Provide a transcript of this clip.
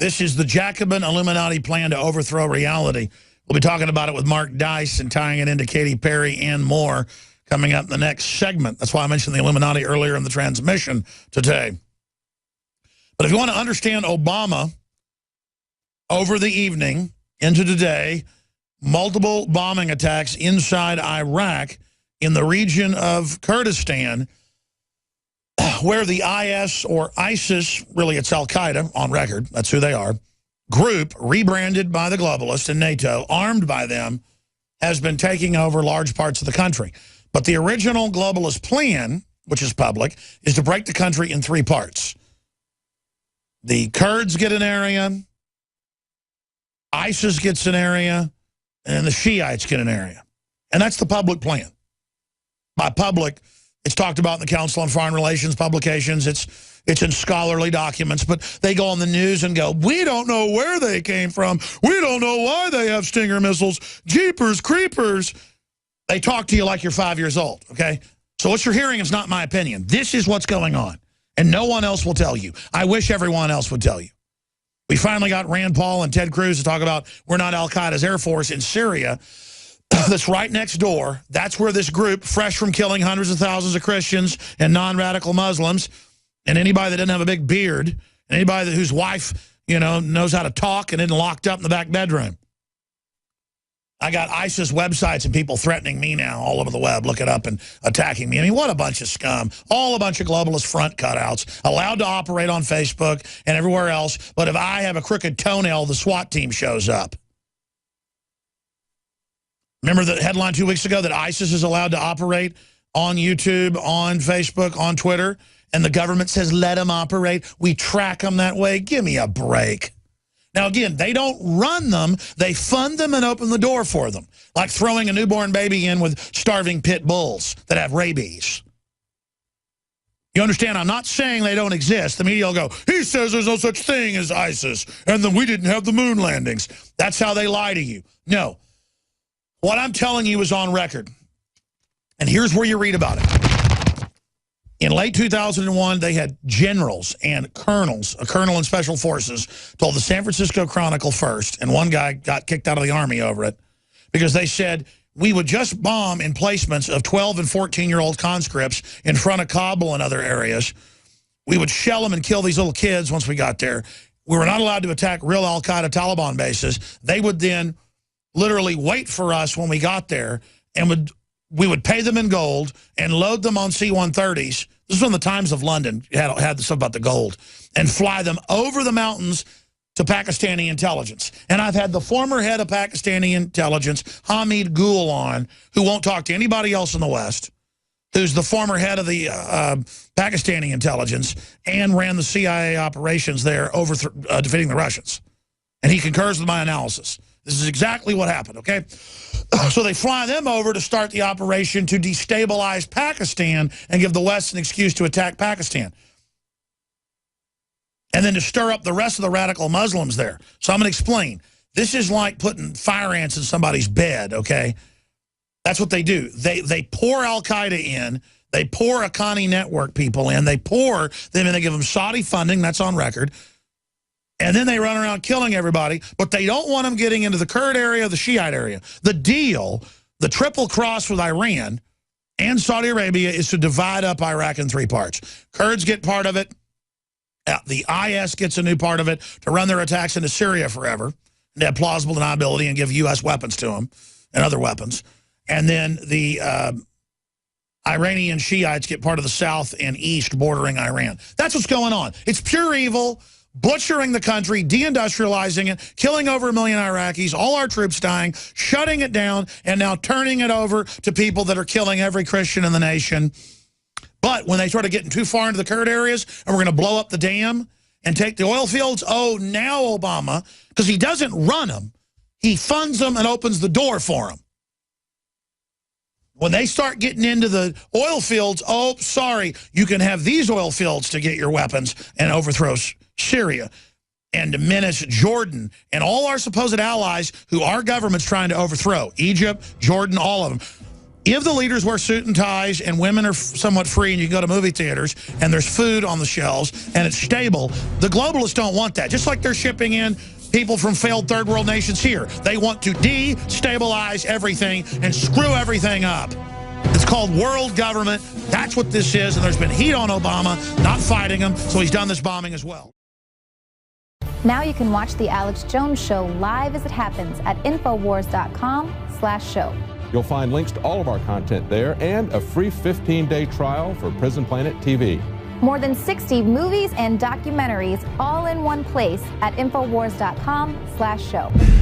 This is the Jacobin Illuminati plan to overthrow reality. We'll be talking about it with Mark Dice and tying it into Katy Perry and more coming up in the next segment. That's why I mentioned the Illuminati earlier in the transmission today. But if you want to understand Obama over the evening into today, multiple bombing attacks inside Iraq in the region of Kurdistan, where the IS or ISIS, really it's Al-Qaeda on record, that's who they are, group rebranded by the globalists and NATO, armed by them, has been taking over large parts of the country. But the original globalist plan, which is public, is to break the country in three parts. The Kurds get an area, ISIS gets an area, and the Shiites get an area. And that's the public plan. By public, it's talked about in the Council on Foreign Relations publications. It's in scholarly documents, but they go on the news and go, we don't know where they came from. We don't know why they have Stinger missiles. Jeepers, creepers. They talk to you like you're 5 years old, okay? So what you're hearing is not my opinion. This is what's going on, and no one else will tell you. I wish everyone else would tell you. We finally got Rand Paul and Ted Cruz to talk about we're not al-Qaeda's Air Force in Syria. That's right next door. That's where this group, fresh from killing hundreds of thousands of Christians and non-radical Muslims, and anybody that doesn't have a big beard, and anybody whose wife, you know, knows how to talk and isn't locked up in the back bedroom. I got ISIS websites and people threatening me now all over the web, looking up and attacking me. I mean, what a bunch of scum. All a bunch of globalist front cutouts, allowed to operate on Facebook and everywhere else. But if I have a crooked toenail, the SWAT team shows up. Remember the headline 2 weeks ago that ISIS is allowed to operate on YouTube, on Facebook, on Twitter, and the government says, let them operate. We track them that way. Give me a break. Now, again, they don't run them. They fund them and open the door for them, like throwing a newborn baby in with starving pit bulls that have rabies. You understand? I'm not saying they don't exist. The media will go, he says there's no such thing as ISIS, and then we didn't have the moon landings. That's how they lie to you. No. What I'm telling you is on record. And here's where you read about it. In late 2001, they had generals and colonels, a colonel in special forces, told the San Francisco Chronicle first, and one guy got kicked out of the Army over it, because they said, we would just bomb emplacements of 12 and 14-year-old conscripts in front of Kabul and other areas. We would shell them and kill these little kids once we got there. We were not allowed to attack real al-Qaeda Taliban bases. They would then literally wait for us when we got there, and we would pay them in gold and load them on C-130s. This is when the Times of London had the stuff about the gold, and fly them over the mountains to Pakistani intelligence. And I've had the former head of Pakistani intelligence, Hamid Gul, on, who won't talk to anybody else in the West, who's the former head of the Pakistani intelligence and ran the CIA operations there defeating the Russians. And he concurs with my analysis. This is exactly what happened, okay? So they fly them over to start the operation to destabilize Pakistan and give the West an excuse to attack Pakistan. And then to stir up the rest of the radical Muslims there. So I'm going to explain. This is like putting fire ants in somebody's bed, okay? That's what they do. They pour al-Qaeda in. They pour Haqqani network people in. They pour them in. They give them Saudi funding. That's on record. And then they run around killing everybody, but they don't want them getting into the Kurd area, the Shiite area. The deal, the triple cross with Iran and Saudi Arabia, is to divide up Iraq in three parts. Kurds get part of it. The IS gets a new part of it to run their attacks into Syria forever. They have plausible deniability and give U.S. weapons to them and other weapons. And then the Iranian Shiites get part of the south and east bordering Iran. That's what's going on. It's pure evil. Butchering the country, deindustrializing it, killing over 1 million Iraqis, all our troops dying, shutting it down, and now turning it over to people that are killing every Christian in the nation. But when they start getting too far into the Kurd areas, and we're going to blow up the dam and take the oil fields, oh, now Obama, because he doesn't run them, he funds them and opens the door for them. When they start getting into the oil fields, oh, sorry, you can have these oil fields to get your weapons and overthrow Syria and diminish Jordan and all our supposed allies who our government's trying to overthrow. Egypt, Jordan, all of them. If the leaders wear suit and ties and women are somewhat free and you can go to movie theaters and there's food on the shelves and it's stable, the globalists don't want that. Just like they're shipping in people from failed third world nations here. They want to destabilize everything and screw everything up. It's called world government. That's what this is. And there's been heat on Obama, not fighting him. So he's done this bombing as well. Now you can watch The Alex Jones Show live as it happens at Infowars.com/show. You'll find links to all of our content there and a free 15-day trial for Prison Planet TV. More than 60 movies and documentaries all in one place at Infowars.com/show.